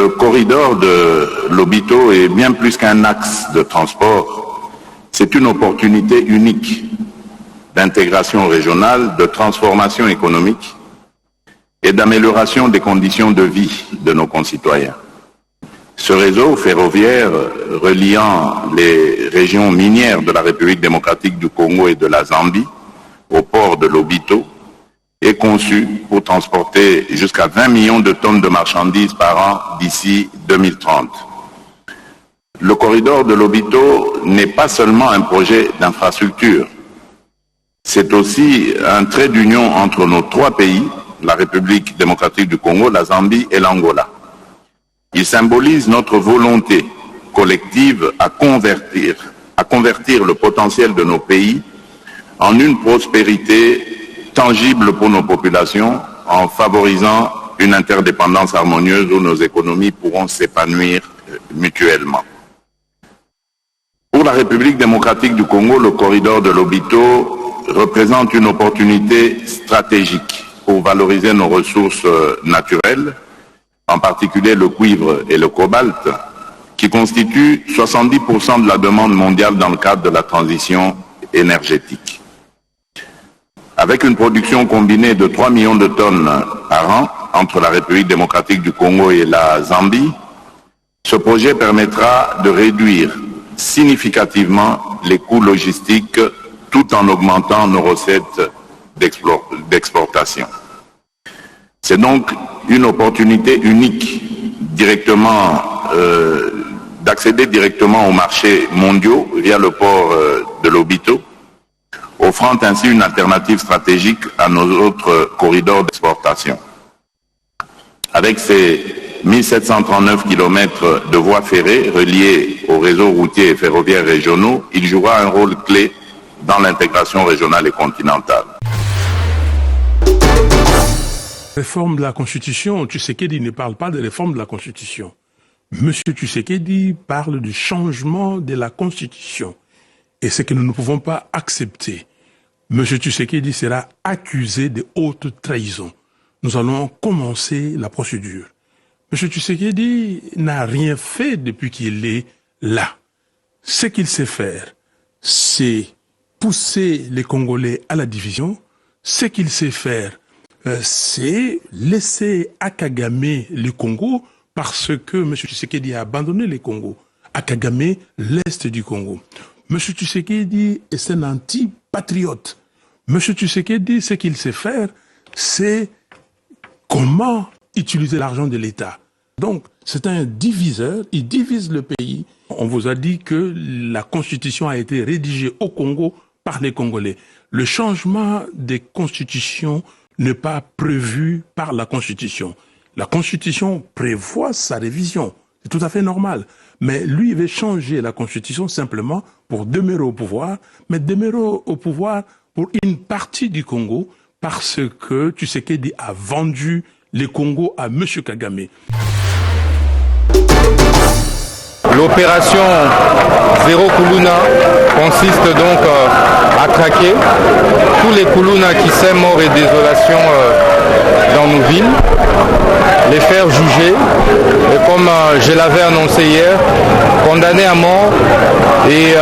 Le corridor de Lobito est bien plus qu'un axe de transport. C'est une opportunité unique d'intégration régionale, de transformation économique et d'amélioration des conditions de vie de nos concitoyens. Ce réseau ferroviaire reliant les régions minières de la République démocratique du Congo et de la Zambie au port de Lobito est conçu pour transporter jusqu'à 20 millions de tonnes de marchandises par an d'ici 2030. Le corridor de Lobito n'est pas seulement un projet d'infrastructure, c'est aussi un trait d'union entre nos trois pays, la République démocratique du Congo, la Zambie et l'Angola. Il symbolise notre volonté collective à convertir le potentiel de nos pays en une prospérité tangible pour nos populations en favorisant une interdépendance harmonieuse où nos économies pourront s'épanouir mutuellement. Pour la République démocratique du Congo, le corridor de Lobito représente une opportunité stratégique pour valoriser nos ressources naturelles, en particulier le cuivre et le cobalt, qui constituent 70% de la demande mondiale dans le cadre de la transition énergétique. Avec une production combinée de 3 millions de tonnes par an entre la République démocratique du Congo et la Zambie, ce projet permettra de réduire significativement les coûts logistiques tout en augmentant nos recettes d'exportation. C'est donc une opportunité unique d'accéder directement aux marchés mondiaux via le port de Lobito, offrant ainsi une alternative stratégique à nos autres corridors d'exportation. Avec ces 1739 km de voies ferrées reliées aux réseaux routiers et ferroviaires régionaux, il jouera un rôle clé dans l'intégration régionale et continentale. Réforme de la Constitution, Tshisekedi ne parle pas de réforme de la Constitution. Monsieur Tshisekedi parle du changement de la Constitution. Et c'est que nous ne pouvons pas accepter. Monsieur Tshisekedi sera accusé de haute trahison. Nous allons commencer la procédure. Monsieur Tshisekedi n'a rien fait depuis qu'il est là. Ce qu'il sait faire, c'est pousser les Congolais à la division. Ce qu'il sait faire, c'est laisser à Kagame le Congo parce que M. Tshisekedi a abandonné le Congo. À Kagame, l'Est du Congo. M. Tshisekedi est un anti-patriote. M. Tshisekedi, ce qu'il sait faire, c'est comment utiliser l'argent de l'État. Donc, c'est un diviseur, il divise le pays. On vous a dit que la Constitution a été rédigée au Congo par les Congolais. Le changement des constitutions n'est pas prévu par la Constitution. La Constitution prévoit sa révision. C'est tout à fait normal. Mais lui, il veut changer la Constitution simplement pour demeurer au pouvoir, mais demeurer au pouvoir pour une partie du Congo parce que Tshisekedi a vendu les Congo à M. Kagame. L'opération Zéro Kuluna consiste donc à traquer tous les Kuluna qui sèment mort et désolation dans nos villes, les faire juger et comme je l'avais annoncé hier, condamnés à mort et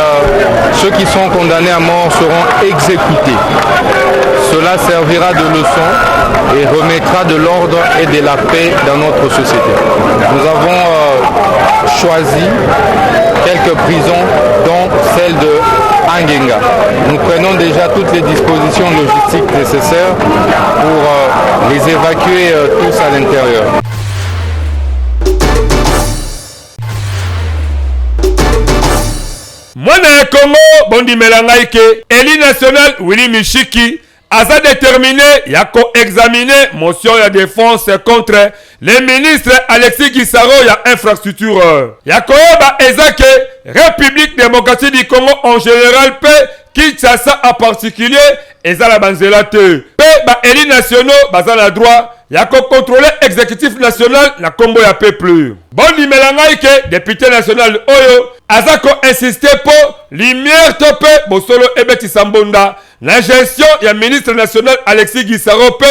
ceux qui sont condamnés à mort seront exécutés. Cela servira de leçon et remettra de l'ordre et de la paix dans notre société. Nous avons choisi quelques prisons, dont celle de Angenga. Nous prenons déjà toutes les dispositions logistiques nécessaires pour les évacuer tous à l'intérieur. Mwana Congo bondi melangaike Eli national Willy Mishiki a déterminé ya ko-examiner motion de défense contre le ministre Alexis Gisaro ya infrastructure. Ya koba ezake République démocratique du Congo en général pe Kinshasa en particulier ezala banzela te. Pe ba Eli nationaux bazala droit ya ko-contrôler exécutif national na Kombo ya peuple. Bondi melangaike député national oyo azako insister pour lumière tope bosolo ebeti sambonda la gestion ya ministre national Alexis Gisaro pe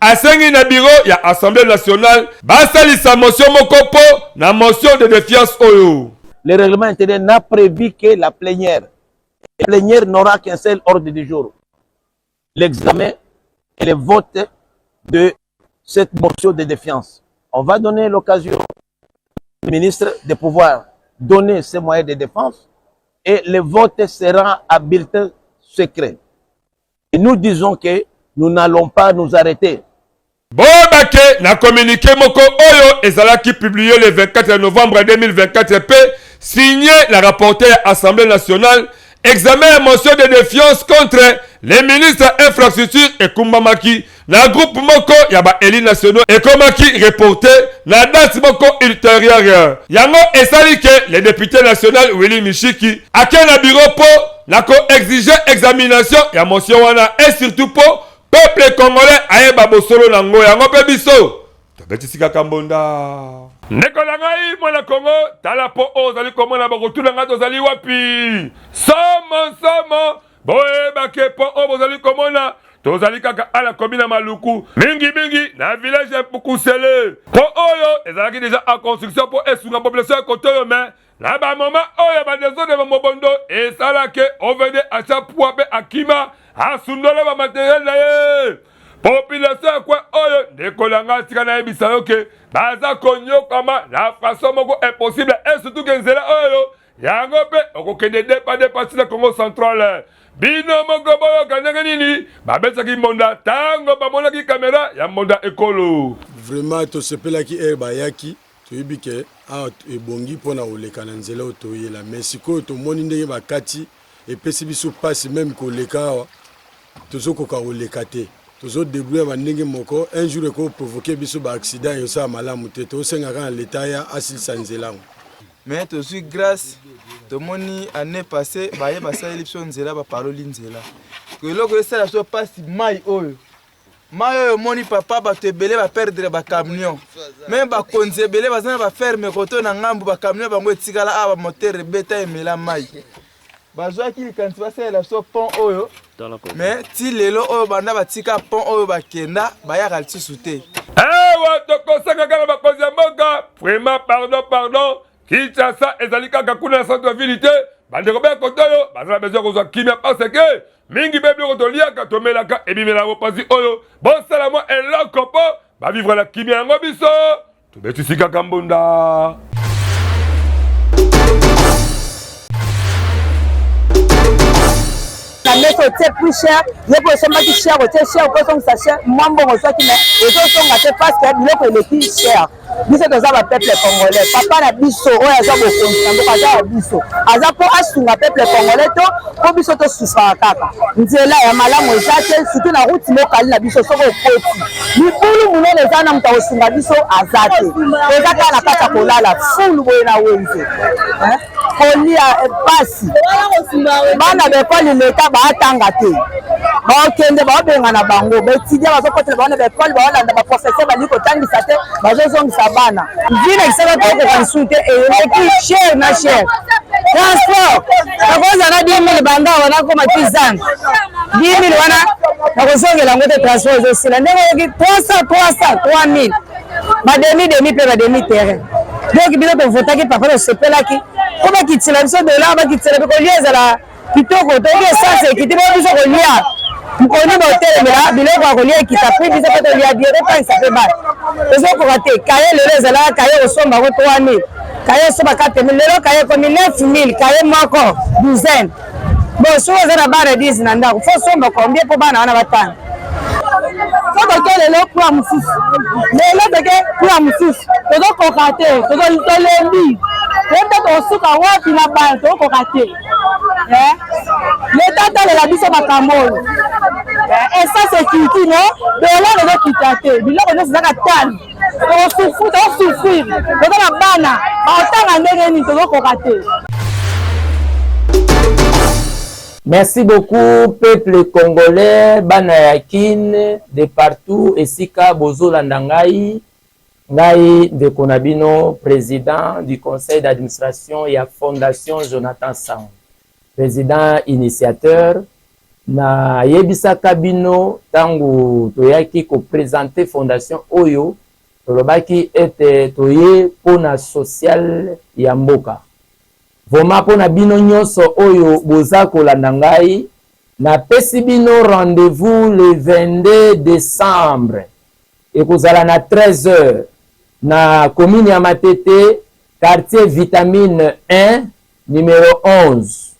asengi na bureau ya Assemblée nationale basalisa motion mokopo na motion de défiance oyo. Le règlement intérieur n'a prévu que la plénière. La plénière n'aura qu'un seul ordre du jour. L'examen et le vote de cette motion de défiance. On va donner l'occasion au ministre de pouvoir donner ses moyens de défense et le vote sera à bulletin secret. Et nous disons que nous n'allons pas nous arrêter. Bobake na communiqué moko oyo ezalaki publié le 24 novembre 2024 p signé la rapporteure Assemblée nationale examen motion de défiance contre les ministres infrastructure et Kumbamaki na groupe moko ya ba éli nationaux et komaki reporté na date moko ultérieure. Yango esali que le député national Willy Mishiki ake na bureau po na ko exiger examination ya motion wana et surtout po peuple congolais ayeba bosolo nango yango pe biso tobetisika kambonda ndeko na ngai mwana Congo tala po ozali komona bakotuna ngai tozali wapi somo boyebake po oyo bozali komona tozali kaka ala komina maluku mingi na village ya Pukusele po oyo ezalaki déjà en construction po esunga population ya kotoyo me na bamoma oyo badesode bamobondo esalake ovede acha pwa pe akima asundole bamateriel na ye population ya kwe oyo ndekolanga tika na yebisa yo ke baza konyokama na façon moko impossible et surtout ke nzela oyo yango pe okokende depasi na Congo central bino moko boyoka ndenge nini babetsaki mbonda tango bamonaki kamera ya mbonda ekolo vraiment tosepelaki bayaki toyebi ke ebongi mpona koleka na nzela oyo toyela mais sikoyo tomoni ndenge bakati epesi biso mpasi meme koleka awa tozokoka koleka te tozodébrouiller bandenge moko un jour ekoprovoke biso baaccident eyosala malamu te tosengaka na leta ya asilisa nzela mais tozwi grâce tomoni année passée baye basaleli biso nzela baparoli nzela eloko esala biso mpasi mai oyo omoni papa bato ebele baperdre bacamion meme bakonzi ebele baza na baferme koto na ngambu bacamion bango etikala awa bamotere ebeta emela mai bazwaki likanisi basalela biso pont oyo mais ti lelo oyo banda batika pont oyo bakenda bayaka lisusu te ewa tokosaka kaka bakonzi ya mboka vraiment pardon Kinshasa ezali kaka kuna na centre ville te bandeko be kotoyo bazala besoin kozwa kimia parce que mingi be biloko toliaka tomelaka ebimela bopasi oyo bosala mwa eloko po bavivre na kimia yango biso tobetisi kaka mbunda la mettre au plus cher, il faut seulement qui cher, cher, pour ça cher, moi bon ça qui mais les autres sont gâtés parce que il est plus cher. Nous c'est dans un peuple congolais. Papa na biso, oh ya zabo constant, donc aza biso. Aza po asunga peuple congolais to, po biso to souffra kaka. Nzela ya malamu ezate, surtout na route locale na biso soko koti. Mikulu muno leza na mta osunga biso azate. Eza ka na kata kolala, full boy na wenze. Kolia pasi. Bana bekoli leta baatanga te bakende babenga na bango betidia bazokotela bana bekoli baolanda baprofesseur bali kotangisa te bazozongisa bana vile kisaba toko konsulte et cher na cher transport bakoza na 10 000 banga wana koma tizana 10 000 wana bakozongela ngote transport ezosila ndenge 300 3 000 ba demi pe ba demi terrain donc bino to votaki papa to sepelaki ko bakitila biso de là bakitila ko liezala kitoko toki essence ekitibo biso kolia mukoni botelemela biloko ya kolia ekita pri biso pe tolia biere epangisa mpe bana ezokoka te kaye lelo ezalaka kaye osombango 3 000 kaye osomba 4 000 lelo kaye komi 9 000 kaye moko douzaine bon soki oza na bana 10 na ndako fo somba kombie mpo bana wana batana fo toke lelo kula mosusu lelo toke kula mosusu tozokoka te tolembi ete tosuka wapi na bana tokoka te l'État talela biso makambo oyo esa sécurité no dollar ezokita te biloko nyonso ezaka tani tosufrir toza na bana baotanga ndenge nini tozokoka te. Merci beaucoup peuple congolais bana ya kine de partout esika bozolanda ngai ndeko na bino président du conseil d'administration ya fondation Jonathan Sang président initiateur na yebisa kabino tangu toyaki ko présenter fondation oyo tolobaki ete toye pona social ya mboka. Voma pona bino nyonso oyo boza kolanda ngai, na pesi bino rendez-vous le 22 décembre. Ekozala na 13h na commune ya Matete, quartier Vitamine 1, numéro 11.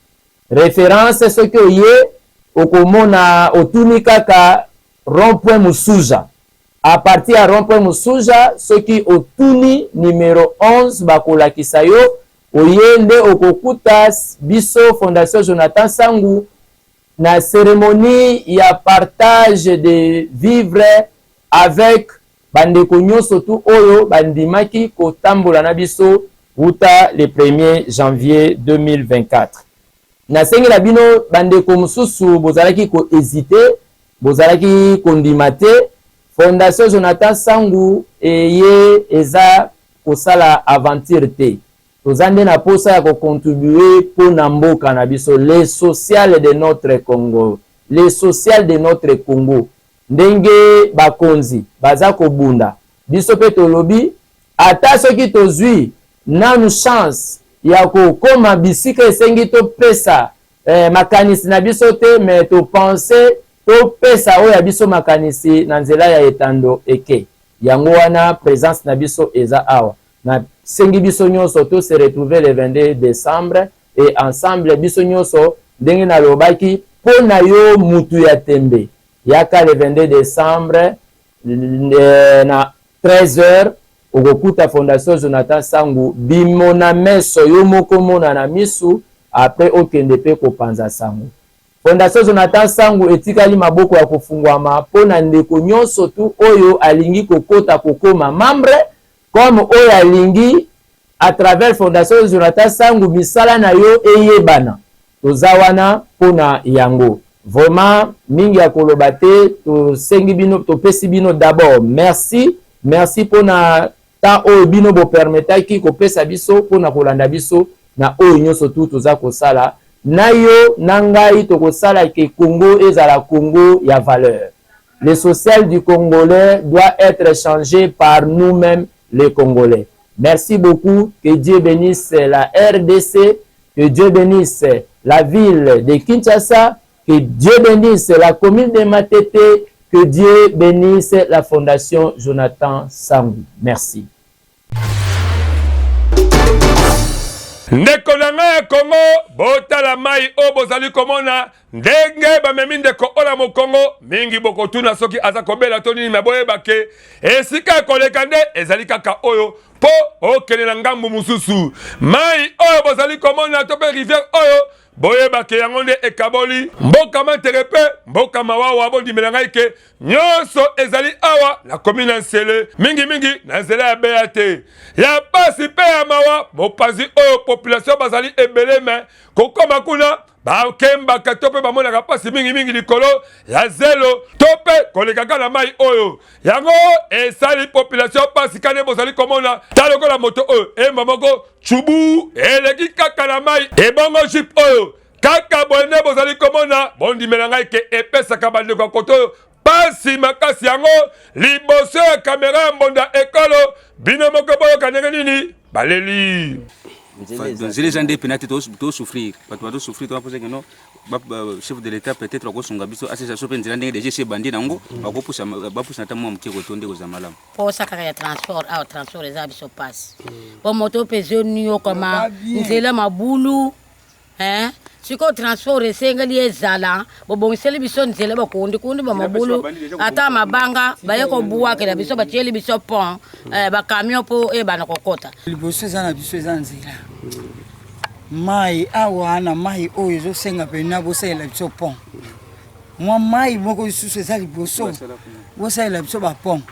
Référence ce que oye okomona otuni kaka rond-point Musuja. À partir à rond-point Musuja, ce qui otuni numéro 11 bakolakisa yo oyende okokuta biso Fondation Jonathan Sangu na cérémonie ya partage de vivres avec bandeko nyonso tu oyo bandimaki kotambola na biso uta le 1er janvier 2024. Na sengela bino bandeko mususu bozalaki ko hésiter, bozalaki kondimate, Fondation Jonathan Sangu eye eza kosala aventure te. Tozande na posa ya contribuer pour mboka na biso, les social de notre Congo, les social de notre Congo. Ndenge bakonzi baza kobunda biso pe tolobi ata soki tozwi nanu chance ya kokoma bisika esengi to pesa makanisi na biso te, mais to penser to pesa oyo ya biso makanisi na nzela ya etando eke yango wana présence na biso eza awa na sengi biso nyonso to se retrouver le 22 décembre et ensemble biso nyonso ndenge na lobaki pona yo mutu ya tembe yaka le 22 décembre na 13h okokuta Fondation Jonathan Sangu bimona meso yo moko mona na misu après okende pe kopanza Sangu. Fondation Jonathan Sangu etikali maboko ya kofungwama pona ndeko nyonso tu oyo alingi kokota kokoma membre comme oyo alingi à travers Fondation Jonathan Sangu misala na yo eyebana tozawana pona yango. Vraiment mingi ya koloba te to sengi bino to pesi bino d'abord merci pona ta oyo bino bo permetaki ko pesa biso pona kolanda biso na oyo nyonso tu toza kosala na yo na ngai to kosala ke Congo ezala Congo ya valeur. Le social du Congolais doit être changé par nous-mêmes les Congolais. Merci beaucoup, que Dieu bénisse la RDC, que Dieu bénisse la ville de Kinshasa, que Dieu bénisse la commune de Matete, que Dieu bénisse la Fondation Jonathan Sangu. Merci. Ndeko na ngai ya Congo botala mai o bozali komona ndenge bamemi ndeko ola mokongo mingi bokotuna soki aza kobela to nini maboyeba ke esika koleka nde ezali kaka oyo po okende na ngambu mususu mai oyo bozali komona to pe rivière oyo boyeba ke yango nde ekaboli mboka materepe mboka mawawa bondimela ngai ke nyonso ezali awa na commune Nsele mingi na nzela ya beya te ya pasi pe ya mawa mopazi oyo population bazali ebele me kokoma kuna bakembaka to mpe bamonaka pasi mingi likolo ya zelo to mpe kolekaka na mai oyo yango esali population pasi kane bozali komona ta lokola moto oyo emba moko chubu eleki kaka na mai ebongo jip oyo kaka boyende bozali komona bondimela ngai ke epesaka bandeko ya koto oyo pasi makasi yango liboso ya kamera ya mbonda ekolo bino moko boyoka ndenge nini baleli nzela eza nde pena te tosouffrir bato batosouffrir tobaposa keno chef de l'état peut-être bakosunga biso asesa so mpe nzela ndenge deja esi ebandi nango bapusa ata mwa moke koto nde koza malamu mpo osakaka ya transport awa transport eza biso pasi po moto peze onio koma nzela mabulu siko transport esengeli ezala bobongiseli biso nzela bakundi bamabulu ata mabanga baye kobuwakela biso batieli biso pont bakamio mpo ebana kokota liboso eza na biso eza nzela mai awa na mai oyo ezosenga pena bosalela biso pont mwa mai moko lisusu eza liboso bosalela biso bapont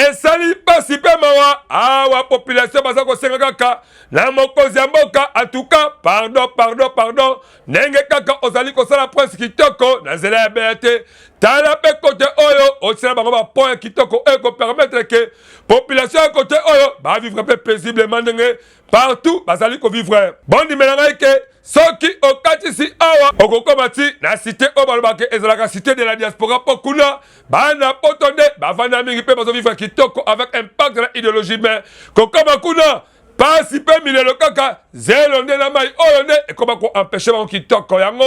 esali pasi mpe mawa awa population baza kosenga kaka na mokonzi ya mboka atuka pardon ndenge kaka ozali kosala prince kitoko na nzela ya beya te tala mpe kote oyo osala bango bapont ya kitoko oyo kopermettre ke population ya kote oyo bavivre mpe paisiblement ndenge partout bazali kovivre bondimela ngai ke soki okatisi awa okokoma ti na cité oyo balobaka ezalaka cité de la diaspora mpo kuna bana poto nde bavanda mingi mpe bazovivre kitoko avec impact na idéologie me kokoma kuna pasi mpe milelo kaka zelo nde na mai oyo nde ekoma koempêche bango kitoko yango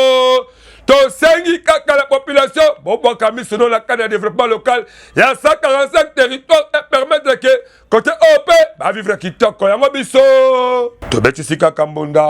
tosengi kaka la population bobwaka miso no na cadre ya développement local ya 145 territoire et permettre ke côté oyo mpe bavivre kitoko yango biso tobetisi kaka mbunda.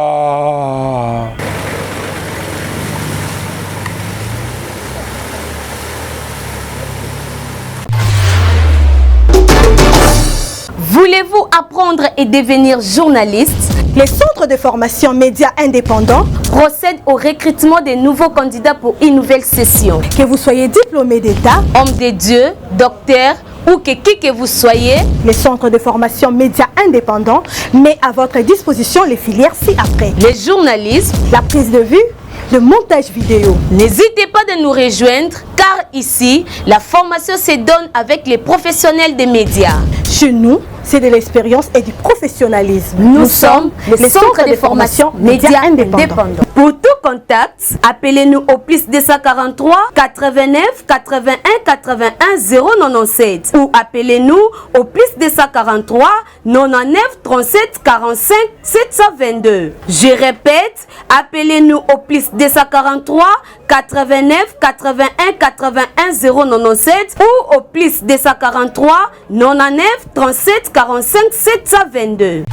Voulez-vous apprendre et devenir journaliste? Les centres de formation médias indépendants procèdent au recrutement des nouveaux candidats pour une nouvelle session. Que vous soyez diplômé d'État, homme de Dieu, docteur ou qui que vous soyez, les centres de formation médias indépendants met à votre disposition les filières ci-après. Les journalistes, la prise de vue, le montage vidéo. N'hésitez pas de nous rejoindre car ici, la formation se donne avec les professionnels des médias. Chez nous, c'est de l'expérience et du professionnalisme. Nous sommes les centres de formation médias indépendants. Pour tout contact, appelez-nous au plus 243 89 81 81 097 ou appelez-nous au plus 243 99 37 45 722. Je répète, appelez-nous au plus 243 89 81 81 097 ou au plus 243 99 37 45 722.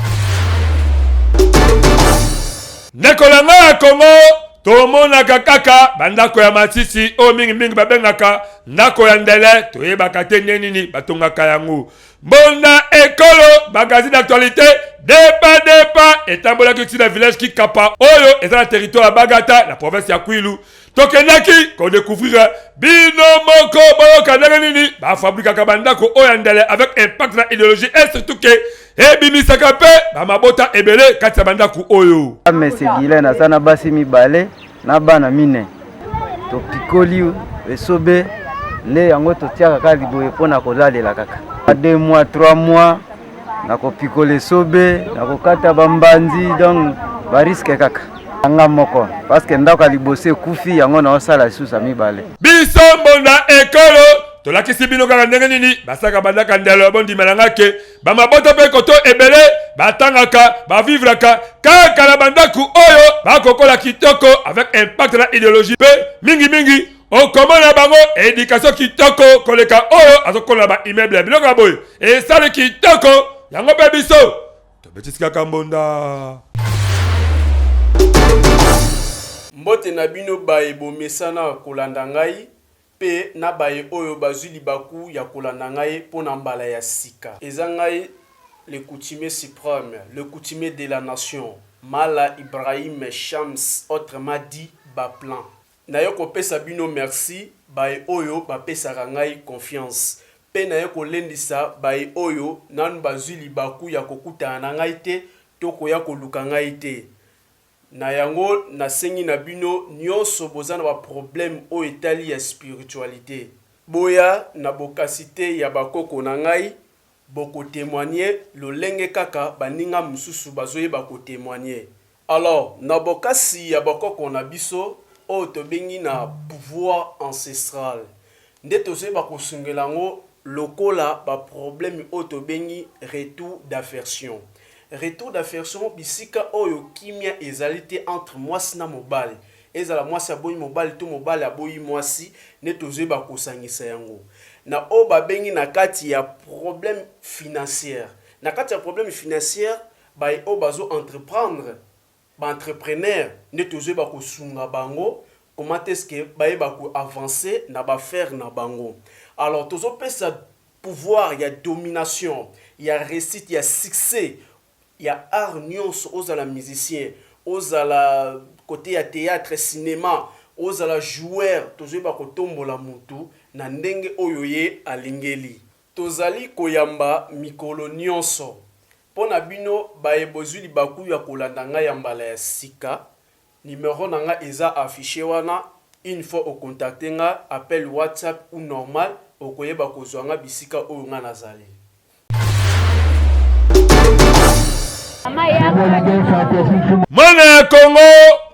Nekolanga ya Congo tomonaka kaka bandako ya matisi o mingi babengaka ndako ya ndele toyebaka te nini batongaka yango bonda ekolo magazine d'actualité depa etambolaki ti na village Kikapa oyo eza na territoire ya Bagata na province ya Kwilu tokendaki ko découvrir bino moko boyoka ndenge nini bafabrikaka bandako oyo ya ndele avec impact na idéologie et surtout ke ebimisaka mpe bamabota ebele kati ya bandako oyo mesigile na sana basi mibale na bana mine topikoli esobe nde yango totiaka kaka liboye mpona kozalela kaka 2 mois 3 mois nakopikola esobe nakokata bambanzi donc bariske kaka anga moko parce que ndako ya liboso ekufi yango naosala lisusa mibale biso mbonda ekolo tolakisi bino kaka ndenge nini basaka bandaka ndelo bondimelanga ke bamabota mpe koto ebele batangaka bavivraka kaka na bandako oyo bakokola kitoko avec impact na idéologie mpe mingi okomona bango éducation kitoko koleka oyo azokola ba immeuble biloko ya boye esali kitoko yango mpe biso tobetisi kaka mbonda. Mbote na bino baye bomesana kolanda ngai pe na baye oyo bazwi libaku ya kolanda ngai pona mbala ya sika eza ngai le coutumier suprême, le coutumier de la nation Mala Ibrahim Shams, autrement dit Baplan. Nayo kopesa bino merci baye oyo bapesaka ngai confiance pe nayo kolendisa baye oyo nanu bazwi libaku ya kokutana na ngai te tokoya koluka ngai te. Na yango nasengi na bino nyonso bozana ba problème o etali ya spiritualité boya na bokasite ya bakoko na ngai boko témoigner lolenge kaka baninga mususu bazoyeba ko témoigner. Alors na bokasi ya bakoko na biso o tobengi na pouvoir ancestral nde tozoyeba kosungela ngo lokola ba problème o tobengi retour d'aversion. Retour d'aversion bisika oyo kimia ezalité entre mwasi na mobali ezala mwasi aboyi mobali to mobali aboyi mwasi ne tozoyeba kosangisa yango na o babengi na kati ya problème financier na kati ya problème financier baye o bazo entreprendre ba entrepreneur ne tozoyeba kosunga bango comment est-ce que baye ba ko avancer na ba faire na bango. Alors tozo pesa pouvoir ya domination ya réussite ya succès. Il y a art nyonso aux ala musicien, aux ala côté ya théâtre, cinéma, aux ala joueur, tozo ba kotombola mutu na ndenge oyo ye alingeli. Tozali koyamba mikolo nyonso. Pona bino baye bozwi libaku ya kolanda nga ya mbala ya sika. Numéro na nga eza affiché wana. Une fois au contacter nga appel WhatsApp ou normal okoyeba kozwa nga bisika oyo nga nazali. Mwana ya Congo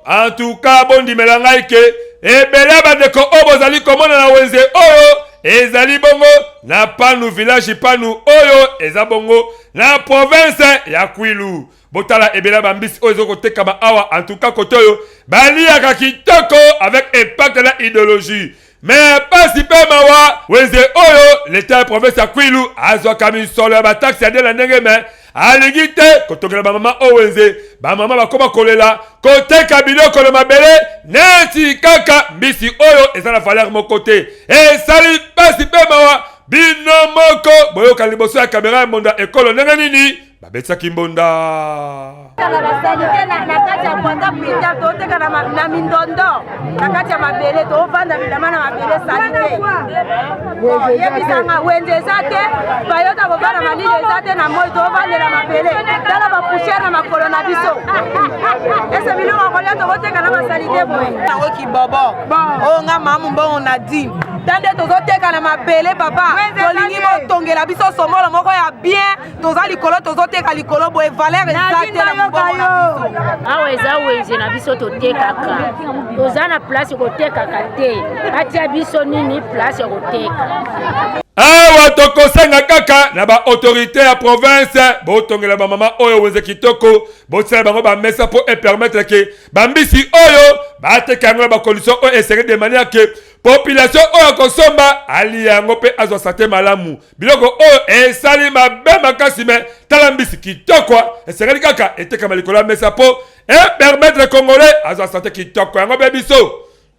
en tout cas bondi melangai ke ebele bandeko oyo bozali komona na wenze oyo ezali bongo na panu village panu oyo eza bongo na province ya Kwilu. Botala ebele bambisi oyo ezokotekama awa en tout cas kote oyo baliaka kitoko avec impact na idéologie. Mais pasi pe mawa wenze oyo l'état province ya Kwilu azwaka misolo ya bataxi ya de la ndenge me alingi te kotokela bamama oyo wenze bamama bakoma kolela koteka biloko na mabele neti kaka mbisi oyo eza na valeur moko te esali pasi pe mawa bino moko boyoka liboso ya kamera ya mbonda ekolo ndenge nini babetsaki mbonda na kati ya kwanda pinda toteka na mindondo na kati ya mabele tovanda bilama na mabele salite yebisanga wenze eza te bayota kobana malili eza te na moi tovandela mabele tala bapoussière na makolo na biso ese biloko kolia tokoteka na basalite boye yango kibobo oyo nga mamu mbongo na dime tande tozoteka na mabele papa tolingi botongela biso somolo moko ya bien toza likolo tozoteka likolo boye valeur eza te na mbongo na biso awa eza wenze na biso totekaka toza na place kotekaka te atia biso nini place ya koteka awa tokosenga kaka na ba autorité ya province botongela ba mama oyo wenze kitoko bosala bango ba mesa pour permettre que bambisi oyo bateka yango ba condition oyo esere de manière que population oyo kosomba ali yango pe azwa sate malamu biloko oyo esali mabe makasi me tala mbisi kitoko esere kaka eteka malikolo ya mesa pour permettre congolais azwa sate kitoko yango be biso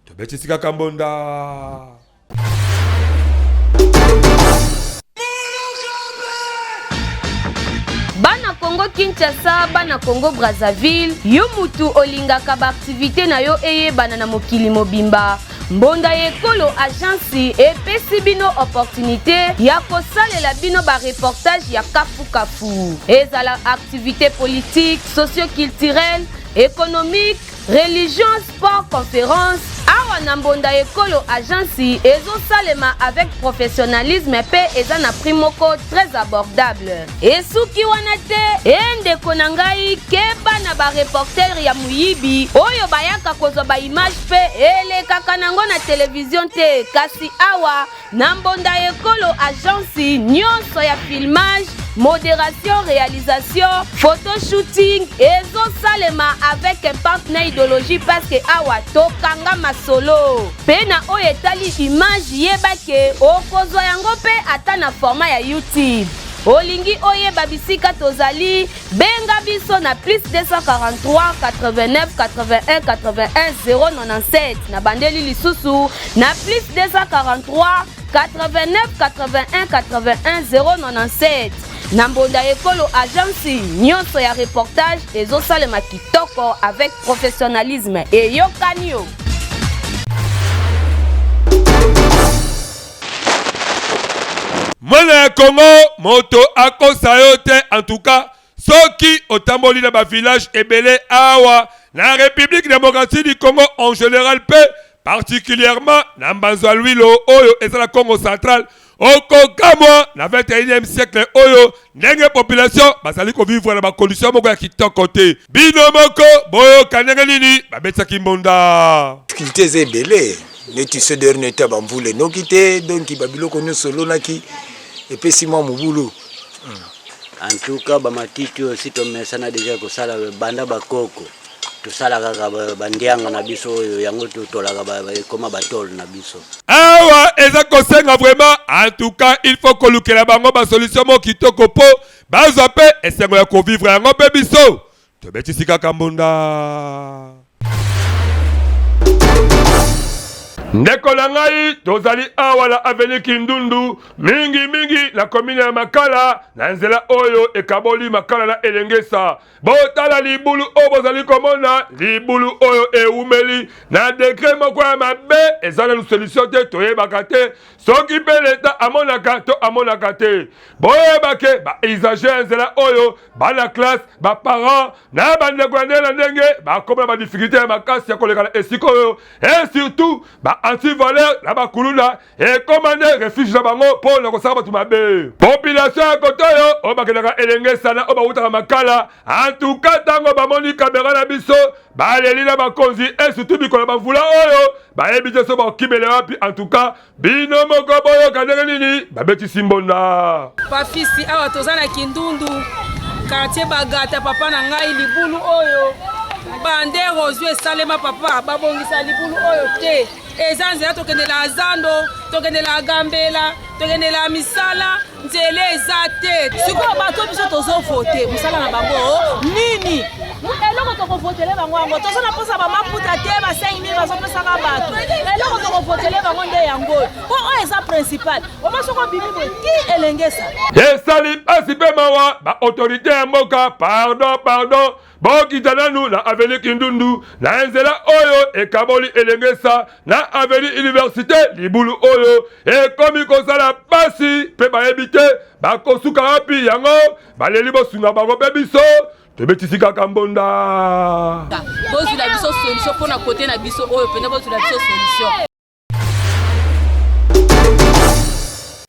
tobetisi kaka mbonda. Bana Congo Kinshasa, bana Congo Brazzaville, yo mutu olingaka ba activité na yo eyebana na mokili mobimba. Mbonda ekolo agence epesi bino opportunité ya kosalela bino ba reportage ya kafu. Ezala activité politique, socio-culturelle, économique, religion, sport, conférence. Awa na mbonda ekolo agence ezosalema avec professionnalisme pe eza na prix moko très abordable. Esuki wana te endeko na ngai keba na ba reporter ya muyibi oyo bayaka kozwa ba image pe elekaka nango na télévision te kasi awa na mbonda ekolo agence nyonso ya filmage, modération, réalisation, photoshooting ezosalema avec un partenaire idéologie parce que awa tokanga masolo pena oyo etali image yebake okozwa yango pe ata na format ya YouTube. Olingi oyeba bisika tozali benga biso na plus 243 89 81 81 097 na bandeli lisusu na plus 243 89 81 81 097 na mbonda ekolo agence nyonso ya reportage ezosalema kitoko avec professionnalisme eyokani yo. Mwana ya Congo moto akosa yo te en tout cas soki otamboli na ba village ebele awa na République démocratique du Congo en général pe particulièrement na Mbanza Lwilo oyo ezala Congo central okokamwa na 21e siècle oyo ndenge population bazali ko vivre na ba condition moko ya kitoko te bino moko boyo kanenge nini babetsaki mbonda difficulté ebele neti ce dernier temps bamvule noki te donc babiloko nyonso lonaki epesi mwa mobulu en tout cas bamatiti oyo si tomesana deja kosala banda bakoko tosala kaka bandianga na biso oyo yango tolaka ekoma batole na biso awa eza kosenga vraiment en tout cas il faut kolukela bango basolution mo kitoko po bazwa pe esengo ya kovivre yango mpe biso tobetisi kaka mbonda. Ndeko na ngai tozali awa la avenue Kindundu mingi la commune ya Makala na nzela oyo ekaboli Makala na Elengesa botala libulu oyo bozali komona libulu oyo eumeli na décret moko ya mabe ezala solution te toyebaka te soki pe leta amonaka to amonaka te boyebake ba usager nzela oyo bana classe ba parents na bandeko na ndenge bakoma ba difficulté ya makasi ya koleka na esiko oyo et surtout ba ba anti-valeur na ba kuluna et commandé refuge na bango pour le kosaba tu mabe. Population ya kotoyo o bakelaka elenge sana o ba utaka makala. En tout cas tango ba moni caméra na biso ba leli na ba konzi et surtout bikola ba vula oyo ba ebite so ba kibele wapi en tout cas bino moko boyo kanenge nini ba beti simbona. Pa fisi awa tozana kindundu quartier bagata papa na ngai libulu oyo bande rozwe salema papa babongisa libulu oyo te ezanze tokendela azando tokendela gambela tokendela misala nzele ezate siko bato biso tozo voter musala na bango nini eloko toko voter bango yango tozona posa ba maputa te ba 5000 bazo pesa ka bato eloko toko voter bango nde yango po eza principal o masoko bimimo ki elengesa esali asipe mawa ba autorité ya mboka pardon bokitana nu na avenue Kindundu na nzela oyo ekaboli elengesa na avenue université libulu oyo ekomi kozala pasi pe bayebite bakosuka wapi yango baleli bosunga bango pe biso tobetisi kaka mbonda bozula biso solution mpona kote na biso oyo pene bozula biso solution.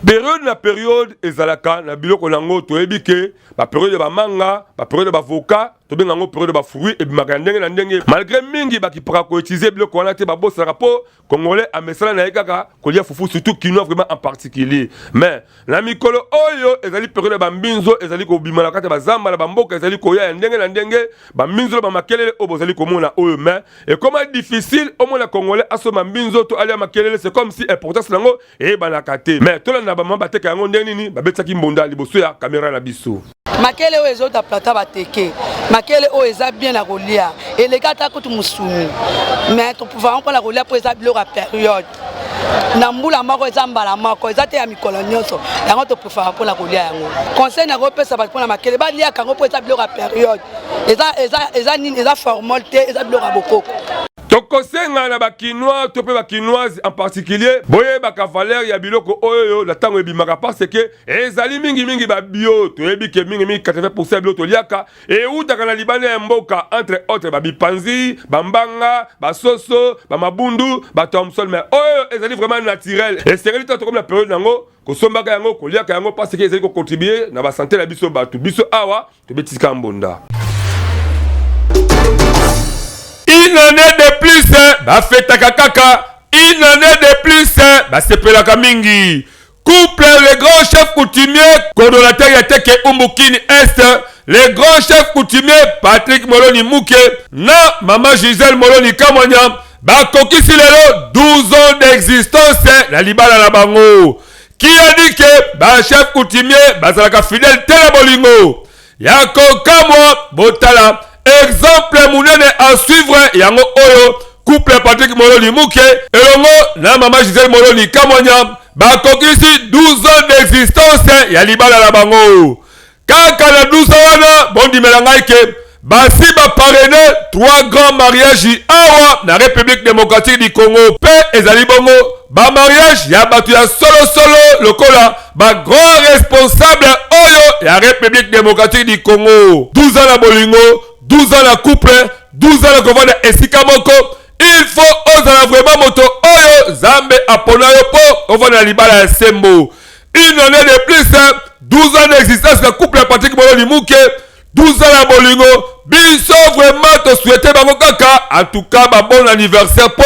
Période na période ezalaka na biloko nango toyebi ke ba période ba manga ba période ba avocat to benga ngo période ba fruits et bimaka ndenge na ndenge malgré mingi bakipaka ko utiliser biloko wana te ba bossa rapport congolais a mesala na ekaka kolia fufu surtout quinoa vraiment en particulier mais na mikolo oyo ezali période ba mbinzo ezali ko bimala kata ba zamba na ba mboka ezali ko ya ndenge na ndenge ba mbinzo ba makelele o bozali ko mona oyo mais et comment difficile au mona congolais aso ma mbinzo to alia makelele c'est comme si importance nango e banaka te mais to na ba mamba teka yango ndenge nini ba betaki mbonda liboso ya caméra na biso makele oyo ezota plata bateke makele oyo eza bien na kolia eleka ata kutu musuni mais topuvaka mpona kolia mpo eza biloko ya période na mbula moko eza mbala moko eza te ya mikolo nyonso yango topufaka mpona kolia yango conseil na kopesa bato mpona makele baliaka yango mpo eza biloko ya période eza nini eza formol te eza biloko ya bokoko tokosenga na bakinois to pe bakinoise en particulier boye baka valeur ya biloko oyo la tango ebimaka parce que ezali mingi ba bio toyebi ke mingi 80% biloko toliaka e utaka na libanda ya mboka entre autres ba bipanzi bambanga basoso ba mabundu ba Thomson mais oyo ezali vraiment naturel et c'est réalité comme la période nango kosombaka yango koliaka yango parce que ezali ko contribuer na ba santé la biso batu biso awa to betisika mbonda. Une année de plus, bah fetaka kaka. Une année de plus, bah sepelaka mingi. Couple le grand chef coutumier, coordonnateur Yateke Umbukini Est, le grand chef coutumier Patrick Moloni Mouke, na maman Gisèle Moloni Kamwanya, bah kokisi lelo 12 ans d'existence, la libala la bango. Qui a dit que bah chef coutumier, bah zalaka fidèle tela bolingo. Yako kamwa botala. Exemple munene à suivre yango oyo couple Patrick Moloni Mouke elongo na maman Gisèle Moloni Kamwanya bakokisi 12 ans d'existence ya libala la bango kaka na 12 ans wana bondimela ngai ke basi ba parrainé 3 grands mariages awa na République démocratique du Congo pe ezali bongo ba mariage ya batu ya solo lokola ba grand responsable oyo ya République démocratique du Congo 12 ans na bolingo 12 ans la couple, 12 ans la kovana esika moko. Il faut osala vraiment moto oyo zambe aponayo po ovana libala ya sembo. Une année de plus, 12 ans d'existence la couple Patrick Moloni Mouke, 12 ans la bolingo. Biso vraiment te souhaiter bango kaka. En tout cas, bon anniversaire po.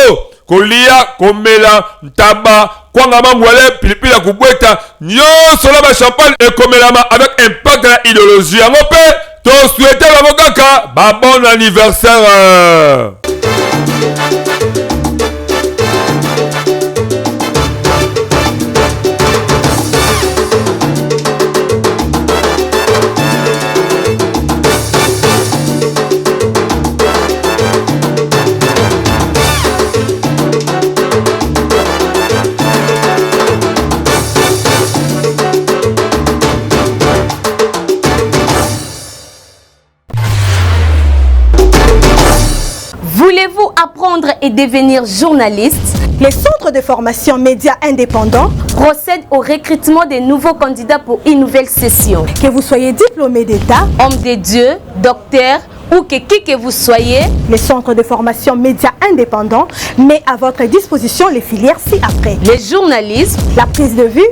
Kolia, komela, ntaba, kwanga mangwale, pilipili ya kubweta. Nyonso la ba champagne et komelama avec impact de la idéologie. Yango pe to souhaiter la kaka ba bon anniversaire. Voulez-vous apprendre et devenir journaliste? Les centres de formation médias indépendants procèdent au recrutement des nouveaux candidats pour une nouvelle session. Que vous soyez diplômé d'État, homme de Dieu, docteur ou qui que vous soyez, les centres de formation médias indépendants met à votre disposition les filières ci-après. Les journalistes, la prise de vue,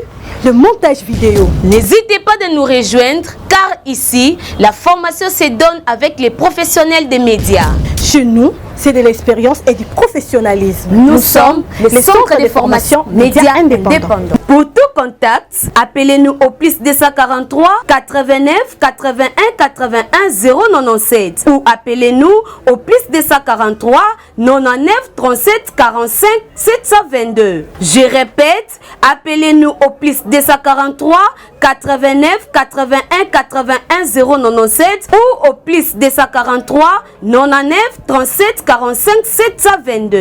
le montage vidéo. N'hésitez pas de nous rejoindre car ici, la formation se donne avec les professionnels des médias. Chez nous, c'est de l'expérience et du professionnalisme. Nous sommes les centres de formation médias indépendants. Pour tout contact, appelez-nous au plus 243 89 81 81 097 ou appelez-nous au plus 243 99 37 45 722. Je répète, appelez-nous au plus 243 89 81 81 097 ou au plus 243 99 37 45 722.